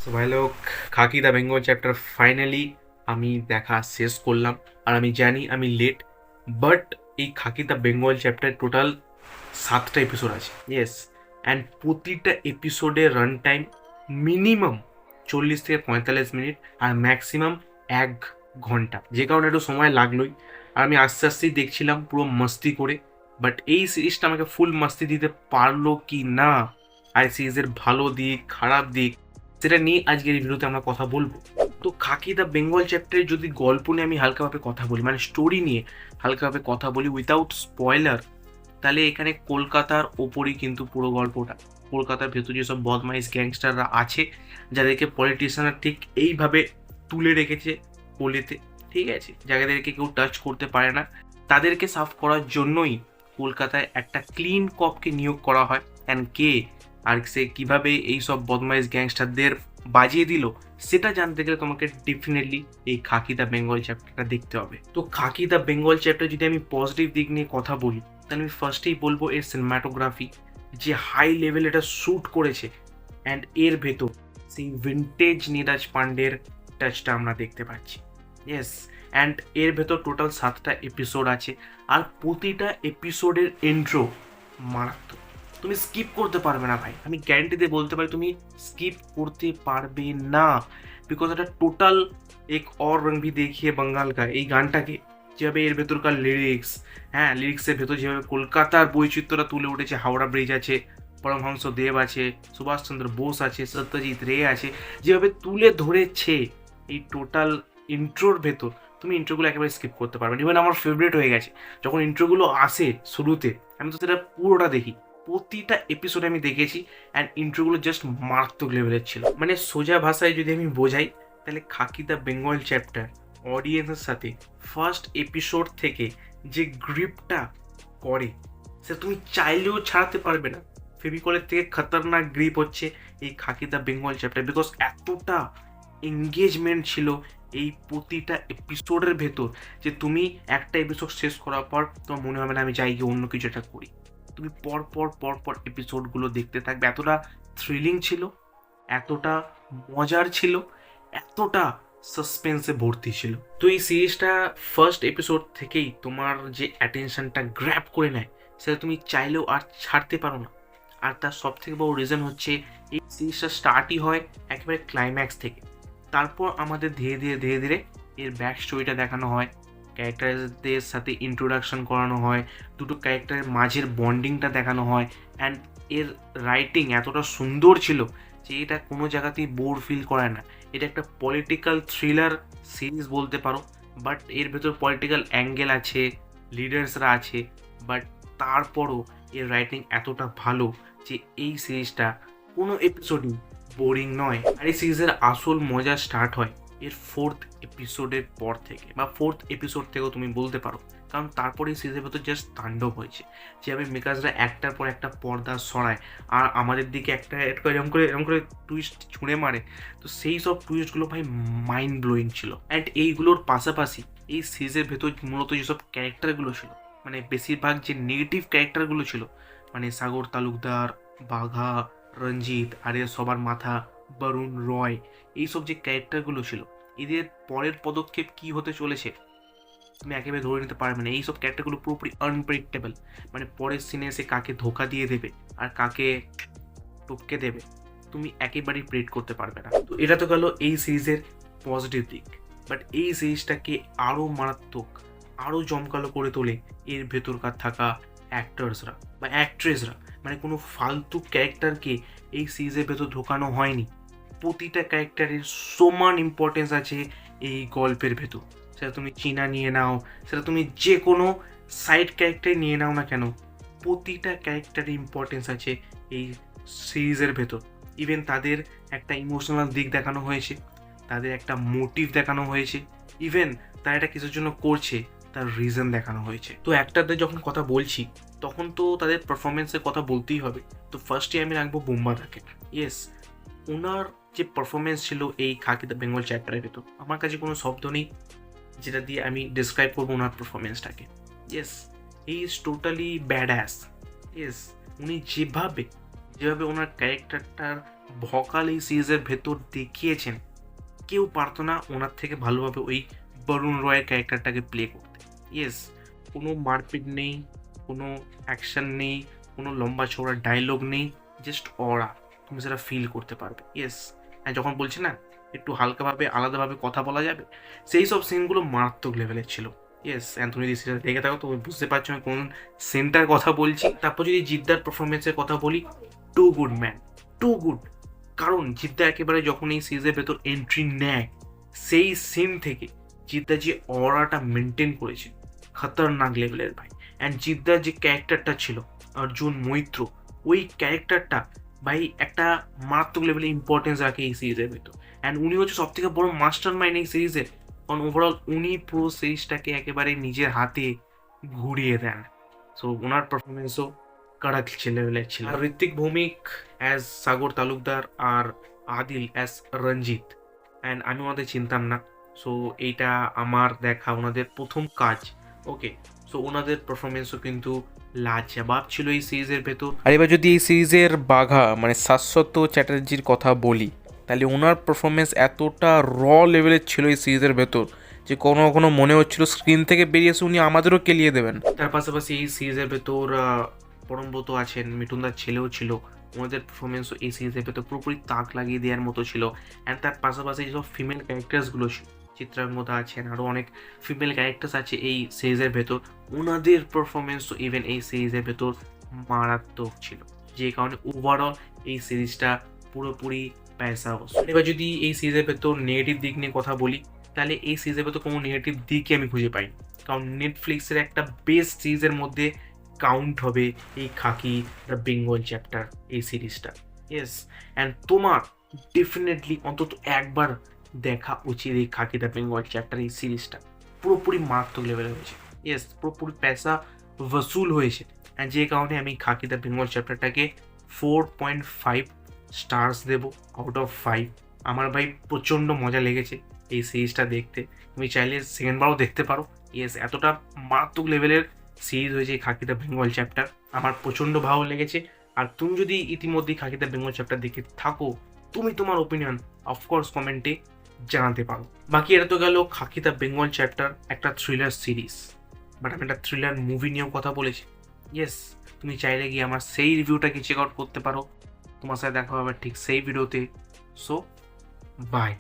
So ভাই লোক, খাকি the Bengal chapter finally আমি দেখা শেষ করলাম। আর আমি জানি আমি লেট, বাট এই Khakee the Bengal chapter total 7টা এপিসোড আছে। ইয়েস, অ্যান্ড প্রতিটা এপিসোডে রান টাইম মিনিমাম 40 থেকে 45 মিনিট আর ম্যাক্সিমাম 1 ঘন্টা, যে কারণে একটু সময় লাগলোই। আর আমি আস্তে আস্তেই দেখছিলাম পুরো মস্তি করে। বাট এই সিরিজটা আমাকে ফুল মস্তি দিতে পারলো কি না, আর সিরিজের ভালো দিক খারাপ দিক সেটা নিয়ে আজকের এই ভিডিওতে আমরা কথা বলবো। তো খাকি দ্য বেঙ্গল চ্যাপ্টারের যদি গল্প নিয়ে আমি হালকাভাবে কথা বলি, মানে স্টোরি নিয়ে হালকাভাবে কথা বলি উইথাউট স্পয়লার, তাহলে এখানে কলকাতার ওপরই কিন্তু পুরো গল্পটা। কলকাতার ভেতর যেসব বদমাইশ গ্যাংস্টাররা আছে, যাদেরকে পলিটিশিয়ানরা ঠিক এইভাবে তুলে রেখেছে কোলেতে, ঠিক আছে, যাদেরকে কেউ টাচ করতে পারে না, তাদেরকে সাফ করার জন্যই কলকাতায় একটা ক্লিন কপকে নিয়োগ করা হয়। অ্যান্ড কে আর সে কীভাবে এইসব বদমাইশ গ্যাংস্টারদের বাজিয়ে দিল, সেটা জানতে গেলে তোমাকে ডেফিনেটলি এই খাকি দ্য বেঙ্গল চ্যাপ্টারটা দেখতে হবে। তো খাকি দ্য বেঙ্গল চ্যাপ্টার যদি আমি পজিটিভ দিক নিয়ে কথা বলি, তাহলে আমি ফার্স্টেই বলবো এর সিনেমাটোগ্রাফি, যে হাই লেভেল এটা শ্যুট করেছে। অ্যান্ড এর ভেতর সেই ভিন্টেজ নীরাজ পান্ডের টাচটা আমরা দেখতে পাচ্ছি। ইয়েস, অ্যান্ড এর ভেতর টোটাল 7টা এপিসোড আছে, আর প্রতিটা এপিসোডের ইন্ট্রো মারাত্মক। তুমি স্কিপ করতে পারবে না ভাই, আমি গ্যারান্টি দিয়ে বলতে পারি তুমি স্কিপ করতে পারবে না। বিকজ এটা টোটাল এক और रंग भी देखिए बंगाल का এই গানটাকে, যেভাবে এর ভেতরকার লিরিক্স, হ্যাঁ লিরিক্সের ভেতর যেভাবে কলকাতার বৈচিত্র্যটা তুলে উঠেছে, হাওড়া ব্রিজ আছে, পরমহংস দেব আছে, সুভাষচন্দ্র বোস আছে, সত্যজিৎ রে আছে, যেভাবে তুলে ধরেছে এই টোটাল ইন্ট্রোর ভেতর, তুমি ইন্ট্রোগুলো একেবারে স্কিপ করতে পারবে না। ইভেন আমার ফেভারিট হয়ে গেছে যখন ইন্ট্রোগুলো আসে শুরুতে, আমি তো সেটা পুরোটা দেখি, প্রতিটা এপিসোড আমি দেখেছি। অ্যান্ড ইন্ট্রোগুলো জাস্ট মারাত্মক লেভেলের ছিল। মানে সোজা ভাষায় যদি আমি বোঝাই, তাহলে খাকি দ্য বেঙ্গল চ্যাপ্টার অডিয়েন্সের সাথে ফার্স্ট এপিসোড থেকে যে গ্রিপটা করে, সেটা তুমি চাইলেও ছাড়াতে পারবে না। ফেভিকলের থেকে খতরনাক গ্রিপ হচ্ছে এই Khakee the Bengal chapter, because এতটা এঙ্গেজমেন্ট ছিল এই প্রতিটা এপিসোডের ভেতর, যে তুমি একটা এপিসোড শেষ করার পর তোমার মনে হবে না আমি যাই গিয়ে অন্য কিছু একটা করি। তুমি পর পর পর পর এপিসোডগুলো দেখতে থাকবে। এতটা থ্রিলিং ছিল, এতটা মজার ছিল, এতটা সাসপেন্সে ভর্তি ছিল। তো এই সিরিজটা ফার্স্ট এপিসোড থেকেই তোমার যে অ্যাটেনশনটা গ্র্যাব করে নেয়, সেটা তুমি চাইলেও আর ছাড়তে পারো না। আর তার সব থেকে বড় রিজন হচ্ছে এই সিরিজটা স্টার্টই হয় একেবারে ক্লাইম্যাক্স থেকে। তারপর আমাদের ধীরে ধীরে ধীরে ধীরে এর ব্যাক স্টোরিটা দেখানো হয়, ক্যারেক্টারদের সাথে ইন্ট্রোডাকশন করানো হয়, দুটো ক্যারেক্টারের মাঝের বন্ডিংটা দেখানো হয়। অ্যান্ড এর রাইটিং এতটা সুন্দর ছিল যে এটা কোনো জায়গাতেই বোর ফিল করে না। এটা একটা পলিটিক্যাল থ্রিলার সিরিজ বলতে পারো, বাট এর ভেতর পলিটিক্যাল অ্যাঙ্গেল আছে, লিডার্সরা আছে, বাট তারপরও এর রাইটিং এতটা ভালো যে এই সিরিজটা কোনো এপিসোডই বোরিং নয়। আর এই সিরিজের আসল মজা স্টার্ট হয় এর ফোর্থ এপিসোডের পর থেকে, বা ফোর্থ এপিসোড থেকেও তুমি বলতে পারো। কারণ তারপরে এই সিরিজের ভেতর জাস্ট তাণ্ডব হয়েছে, যেভাবে মেকার্সরা একটার পর একটা পর্দা সরায় আর আমাদের দিকে একটা এরকম করে টুইস্ট ছুঁড়ে মারে। তো সেই সব টুইস্টগুলো ভাই মাইন্ড ব্লোয়িং ছিল। অ্যান্ড এইগুলোর পাশাপাশি এই সিরিজের ভেতর মূলত যেসব ক্যারেক্টারগুলো ছিল, মানে বেশিরভাগ যে নেগেটিভ ক্যারেক্টারগুলো ছিল, মানে সাগর তালুকদার, বাঘা, রঞ্জিত, আর এর সবার মাথা বরুণ রয়, এইসব যে ক্যারেক্টারগুলো ছিল, এদের পরের পদক্ষেপ কি হতে চলেছে তুমি একেবারে ধরে নিতে পারবে না। এইসব ক্যারেক্টারগুলো পুরোপুরি আনপ্রেডিক্টেবল, মানে পরের সিনে এসে কাকে ধোকা দিয়ে দেবে আর কাকে টপকে দেবে তুমি একেবারেই প্রেডিক্ট করতে পারবে না। তো এটা তো গেল এই সিরিজের পজিটিভ দিক, বাট এই সিরিজটাকে আরও মারাত্মক, আরও জমকালো করে তোলে এর ভেতরকার থাকা অ্যাক্টার্সরা বা অ্যাক্ট্রেসরা। মানে কোনো ফালতু ক্যারেক্টারকে এই সিরিজের ভেতর ঢোকানো হয়নি। প্রতিটা ক্যারেক্টারের সমান ইম্পর্টেন্স আছে এই গল্পের ভেতর। সেটা তুমি চীনা নিয়ে নাও, সেটা তুমি যে কোনো সাইড ক্যারেক্টার নিয়ে নাও না কেন, প্রতিটা ক্যারেক্টারের ইম্পর্টেন্স আছে এই সিরিজের ভেতর। ইভেন তাদের একটা ইমোশনাল দিক দেখানো হয়েছে, তাদের একটা মোটিভ দেখানো হয়েছে, ইভেন তারা এটা কিছুর জন্য করছে তার রিজন দেখানো হয়েছে। তো অ্যাক্টারদের যখন কথা বলছি, তখন তো তাদের পারফরমেন্সের কথা বলতেই হবে। তো ফার্স্টে আমি রাখবো বুম্বাদাকে। ইয়েস, ওনার যে পারফরমেন্স ছিল এই খাকি দ্য বেঙ্গল চ্যাপ্টারের ভেতর, আমার কাছে কোনো শব্দ নেই যেটা দিয়ে আমি ডিসক্রাইব করবো ওনার পারফরমেন্সটাকে। Yes, he is totally bad ass. Yes, উনি যেভাবে যেভাবে ওনার ক্যারেক্টারটার ভকাল এই সিরিজের ভেতর দেখিয়েছেন, কেউ পারতো না ওনার থেকে ভালোভাবে ওই বরুণ রয়ের ক্যারেক্টারটাকে প্লে করতে। ইয়েস, কোনো মারপিট নেই, কোনো অ্যাকশন নেই, কোনো লম্বা চওড়া ডায়লগ নেই, জাস্ট অরা, তুমি সেটা ফিল করতে পারবে। ইয়েস, হ্যাঁ, যখন বলছি না একটু হালকাভাবে আলাদাভাবে কথা বলা যাবে, সেই সব সিনগুলো মারাত্মক লেভেলের ছিল। ইয়েস, অ্যান্থনি যদি সিরিজটা দেখে থাকো তো বুঝতে পারছো আমি কোন সিনটার কথা বলছি। তারপর যদি জিদ্দার পারফরমেন্সের কথা বলি, too good man, too good. কারণ জিদ্দা একেবারে যখন এই সিরিজের ভেতর এন্ট্রি নেয়, সেই সিন থেকে জিদ্দা যে অরাটা মেনটেন করেছে খতরনাক লেভেলের ভাই। অ্যান্ড জিদ্দার যে ক্যারেক্টারটা ছিল অর্জুন মৈত্র, ওই ক্যারেক্টারটা ভাই একটা মারাত্মক লেভেলে ইম্পর্টেন্স রাখে এই সিরিজের ভেতর। অ্যান্ড উনি হচ্ছে সব থেকে বড় মাস্টার মাইন্ড এই সিরিজের, কারণ ওভারঅল উনি পুরো সিরিজটাকে একেবারে নিজের হাতে ঘুরিয়ে দেন। সো ওনার পারফরমেন্সও কড়াক লেভেলের ছিল। আর ঋত্বিক ভৌমিক অ্যাজ সাগর তালুকদার আর আদিল অ্যাজ রঞ্জিত, অ্যান্ড আমি ওনাদের চিনতাম না। সো এইটা আমার দেখা ওনাদের প্রথম কাজ। ওকে, সো ওনাদের পারফরমেন্সও কিন্তু লাজবাব ছিল এই সিরিজের ভেতর। আর এবার যদি এই সিরিজের বাঘা মানে শাশ্বত চ্যাটার্জির কথা বলি, তাহলে ওনার পারফরমেন্স এতটা লেভেলের ছিল এই সিরিজের ভেতর যে কোনো কোনো মনে হচ্ছিল স্ক্রিন থেকে বেরিয়ে এসে উনি আমাদেরও কেলিয়ে দেবেন। তার পাশাপাশি এই সিরিজের ভেতর পরমব্রত আছেন, মিঠুনদার ছেলেও ছিল। ওনাদের পারফরমেন্সও এই সিরিজের ভেতর পুরোপুরি তাক লাগিয়ে দেওয়ার মতো ছিল। অ্যান্ড তার পাশাপাশি যেসব ফিমেল ক্যারেক্টার্সগুলো ছিল, চিত্রাঙ্গদা আছেন, আরও অনেক ফিমেল ক্যারেক্টার্স আছে এই সিরিজের ভেতর, ওনাদের পারফরমেন্সও ইভেন এই সিরিজের ভেতর মারাত্মক ছিল, যে কারণে ওভারঅল এই সিরিজটা পুরোপুরি পয়সা বসে। এবার যদি এই সিরিজের ভেতর নেগেটিভ দিক নিয়ে কথা বলি, তাহলে এই সিরিজের ভেতর কোনো নেগেটিভ দিকই আমি খুঁজে পাইনি। কারণ নেটফ্লিক্সের একটা বেস্ট সিরিজের মধ্যে কাউন্ট হবে এই খাকি দ্য বেঙ্গল চ্যাপ্টার এই সিরিজটা। ইয়েস, অ্যান্ড তোমার ডেফিনেটলি অন্তত একবার দেখা উচিত এই খাকি দ্য বেঙ্গল চ্যাপ্টার এই সিরিজটা। পুরোপুরি মারাত্মক লেভেলে হয়েছে। ইয়েস, পুরোপুরি পয়সা वसूल হয়েছে। অ্যান্ড যে কারণে আমি খাকি দ্য বেঙ্গল চ্যাপ্টারটাকে 4.5 স্টার্স দেবো আউট অফ 5। আমার ভাই প্রচণ্ড মজা লেগেছে এই সিরিজটা দেখতে। তুমি চাইলে সেকেন্ডবারও দেখতে পারো। ইয়েস, এতটা মারাত্মক লেভেলের সিরিজ হয়েছে এই খাকি দ্য বেঙ্গল চ্যাপ্টার, আমার প্রচণ্ড ভালো লেগেছে। আর তুমি যদি ইতিমধ্যেই খাকি দ্য বেঙ্গল চ্যাপ্টার দেখে থাকো, তুমি তোমার ওপিনিয়ন অফকোর্স কমেন্টে জানাতে পারো। বাকি এটা তো গেল খাকি দ্য বেঙ্গল চ্যাপ্টার, একটা থ্রিলার সিরিজ। বাট আমি একটা থ্রিলার মুভি নিয়েও কথা বলেছি। ইয়েস, তুমি চাইলে গিয়ে আমার সেই রিভিউটাকে চেক আউট করতে পারো। তোমার সাথে দেখা হবে ঠিক সেই ভিডিওতে। So by.